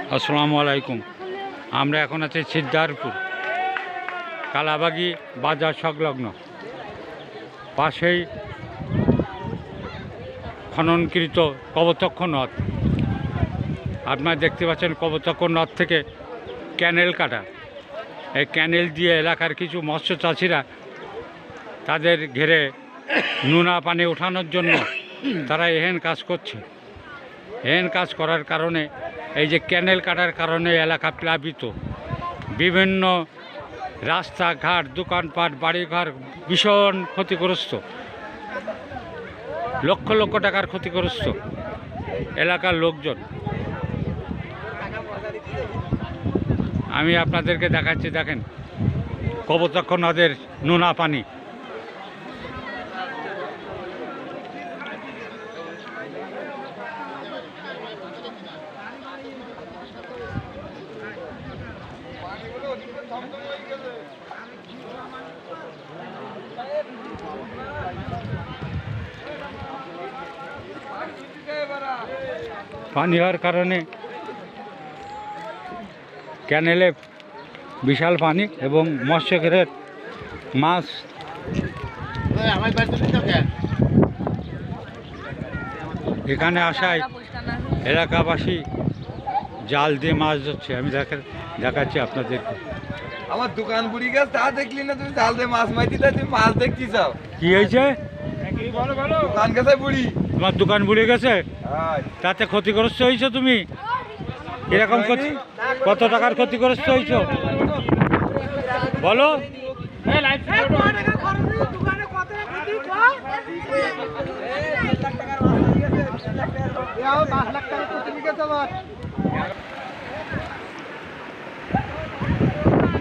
আসসালামু আলাইকুম। আমরা এখন আছি সিদ্ধারপুর কালাবাগি বাজার সংলগ্ন, পাশেই খননকৃত কপোতাক্ষ নদ। আপনারা দেখতে পাচ্ছেন কপোতাক্ষ নদ থেকে ক্যানেল কাটা। এই ক্যানেল দিয়ে এলাকার কিছু মৎস্য চাষিরা তাদের ঘেরে নোনা পানি ওঠানোর জন্য তারা এহেন কাজ করছে। এহেন কাজ করার কারণে এই যে ক্যানেল কাটার কারণে এলাকা প্লাবিত, বিভিন্ন রাস্তাঘাট, দোকানপাট, বাড়িঘর ভীষণ ক্ষতিগ্রস্ত, লক্ষ লক্ষ টাকার ক্ষতিগ্রস্ত এলাকার লোকজন। আমি আপনাদেরকে দেখাচ্ছি, দেখেন কপোতাক্ষ নদের নোনা পানি। পানি হওয়ার কারণে ক্যানেলে বিশাল পানি এবং মৎস্যঘেরের মাছ এখানে আসায় এলাকাবাসী জাল দিয়ে মাছ ধরছে। আমি দেখাচ্ছি আপনাদেরকে। আমার দোকান বুড়ি গেছে, তা দেখলি না তুমি? জাল দিয়ে মাছ মাইতি, তুমি মাছ দেখতে চাও? কি হয়েছে? দোকান গেছে বুড়ি। তোমার দোকান বুড়ে গেছে, তাতে ক্ষতিগ্রস্ত হয়েছো তুমি? এরকম কত টাকার ক্ষতিগ্রস্ত হয়েছো বলো?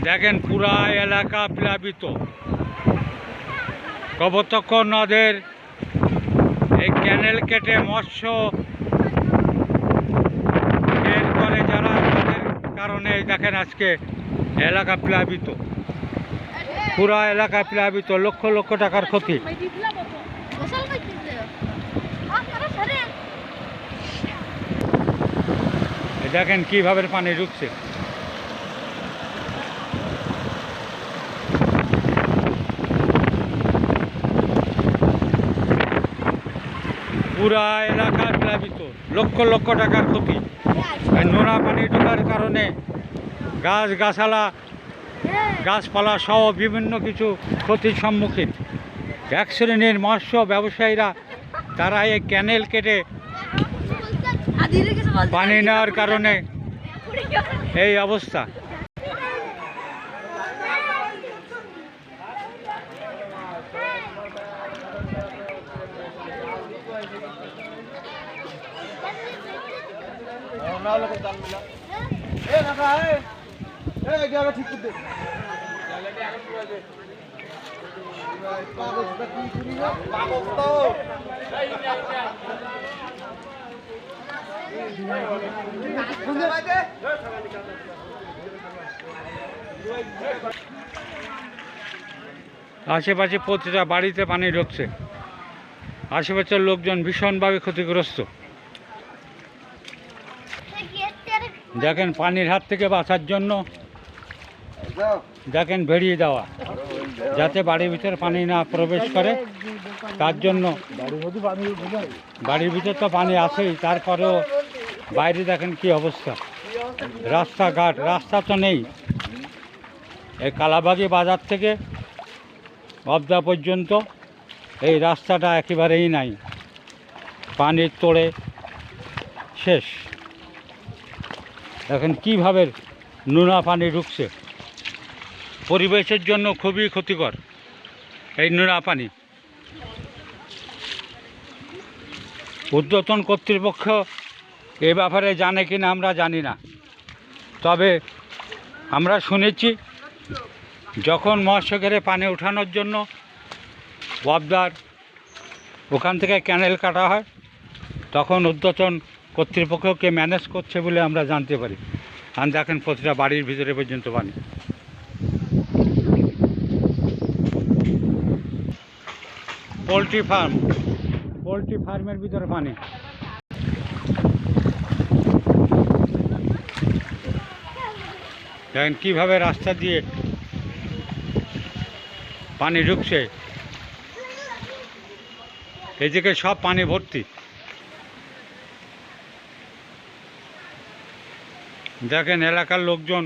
দেখেন পুরা এলাকা প্লাবিত। কপোতাক্ষ নদের এই ক্যানেল কেটে মৎস্য এর করে যারা, তাদের কারণে দেখেন আজকে এলাকা প্লাবিত, পুরা এলাকা প্লাবিত, লক্ষ লক্ষ টাকার ক্ষতি। দেখেন কিভাবে পানি ঢুকছে। পুরা এলাকা প্লাবিত, লক্ষ লক্ষ টাকার ক্ষতি। নোনা পানি ঢোকার কারণে গাছগাছালা, গাছপালা সহ বিভিন্ন কিছু ক্ষতির সম্মুখীন। এক শ্রেণীর মৎস্য ব্যবসায়ীরা তারা এই ক্যানেল কেটে পানি নেওয়ার কারণে এই অবস্থা। আশেপাশে প্রতিটা বাড়িতে পানি ঢুকছে, আশেপাশের লোকজন ভীষণভাবে ক্ষতিগ্রস্ত। দেখেন পানির হাত থেকে বাঁচার জন্য দেখেন বেরিয়ে দেওয়া, যাতে বাড়ির ভিতরে পানি না প্রবেশ করে, তার জন্য। বাড়ির ভিতর তো পানি আছেই, তারপরেও বাইরে দেখেন কি অবস্থা। রাস্তাঘাট, রাস্তা তো নেই। এই কালাবাগি বাজার থেকে অবদা পর্যন্ত এই রাস্তাটা একেবারেই নাই, পানির তোড়ে শেষ। দেখেন কীভাবে নোনা পানি ঢুকছে, পরিবেশের জন্য খুবই ক্ষতিকর এই নোনা পানি। ঊর্ধ্বতন কর্তৃপক্ষ এ ব্যাপারে জানে কিনা আমরা জানি না, তবে আমরা শুনেছি যখন মৎস্যঘেরে পানি ওঠানোর জন্য ওয়াবদার ওখান থেকে ক্যানেল কাটা হয়, তখন ঊর্ধ্বতন কর্তৃপক্ষকে ম্যানেজ করছে বলে আমরা জানতে পারি। আর দেখেন প্রতিটা বাড়ির ভিতরে পর্যন্ত পানি। পোলট্রি ফার্মের ভিতরে পানি। দেখেন কীভাবে রাস্তা দিয়ে পানি ঢুকছে, এদিকে সব পানি ভর্তি। দেখেন এলাকার লোকজন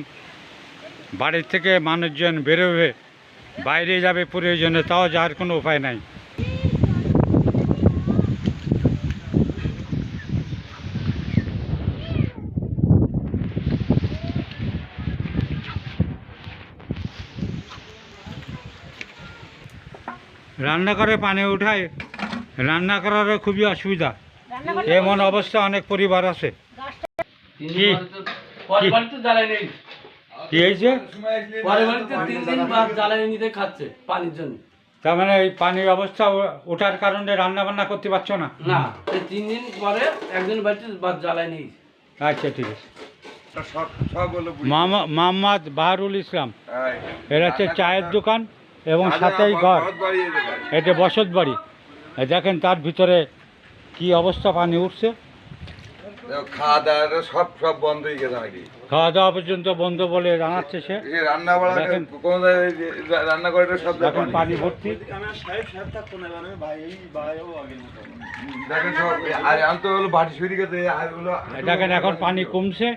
বাড়ির থেকে মানুষজন বেরোবে, বাইরে যাবে প্রয়োজনে, তাও যাওয়ার কোনো উপায় নাই। রান্নাঘরে পানি উঠায়, রান্না করারও খুবই অসুবিধা। এমন অবস্থা অনেক পরিবার আছে। কি কি হয়েছে? তার মানে এই পানির অবস্থা ওঠার কারণে রান্না বান্না করতে পারছো না? না, 3 দিন পরে একজন বাড়িতে ভাত জ্বালায় নেই। আচ্ছা, ঠিক আছে। সব সব হলো বুড়ি। মোহাম্মদ বাহারুল ইসলাম, হ্যাঁ। এরা হচ্ছে চায়ের দোকান এবং সাথেই ঘর, ঘর বাড়ি এই জায়গায়। এটা বসত বাড়ি। এই দেখেন তার ভিতরে কি অবস্থা, পানি উঠছে। দেখো, খাওয়া দাওয়া সব সব বন্ধ হয়ে গেছে নাকি? খাওয়া দাওয়া পর্যন্ত বন্ধ বলে জানাচ্ছে সে। এই রান্না বাড়া দেখেন। কোন জায়গায় রান্না করে সব দেখেন পানি ভর্তি। দেখেন সব আর আমি তো হলো বাড়ি সরি গেছে আর হলো দেখেন এখন পানি কমছে,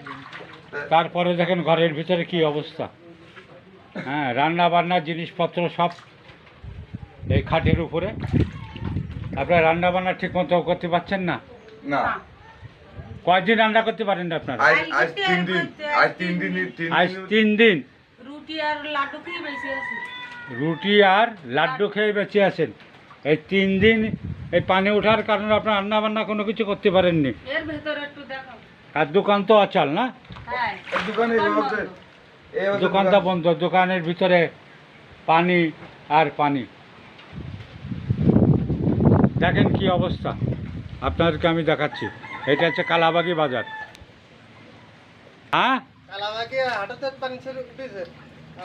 তারপরে দেখেন ঘরের ভিতরে কি অবস্থা। হ্যাঁ, রান্না বান্নার জিনিসপত্র সব এই খাটের উপরে। আপনার রান্না বান্না ঠিক মতো করতে পারছেন না? না। কয়দিন রান্না করতে পারেন না আপনারা? আজ 3 দিন, আজ 3 দিন, আজ 3 দিন রুটি আর লাড্ডু খেয়ে বেঁচে আছি। রুটি আর লাড্ডু খেয়ে বেঁচে আছেন। এই 3 দিন এই পানি ওঠার কারণে আপনার রান্না বান্না কোনো কিছু করতে পারেননি। এর ভেতরে একটু দেখো। আর দোকান তো অচল না? হ্যাঁ, দোকানে হচ্ছে দোকানটা বন্ধ, দোকানের ভিতরে পানি আর পানি। দেখেন কি অবস্থা, আপনাদেরকে আমি দেখাচ্ছি। এটা হচ্ছে কালাবাগি বাজার। হ্যাঁ,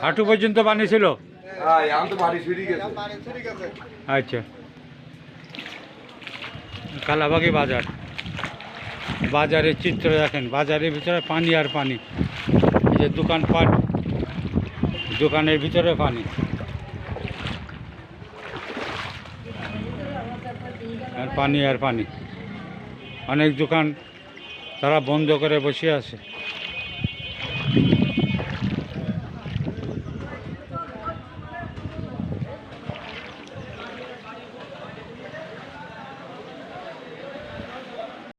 হাঁটু পর্যন্ত পানি ছিল। হ্যাঁ, আমি তো বাড়ি সরি গেছে। আচ্ছা, কালাবাগি বাজার, বাজারের চিত্র দেখেন। বাজারের ভিতরে পানি আর পানি। এই যে দোকানপাট, দোকানের ভিতরে পানি আর পানি আর পানি। অনেক দোকান তারা বন্ধ করে বসে আছে।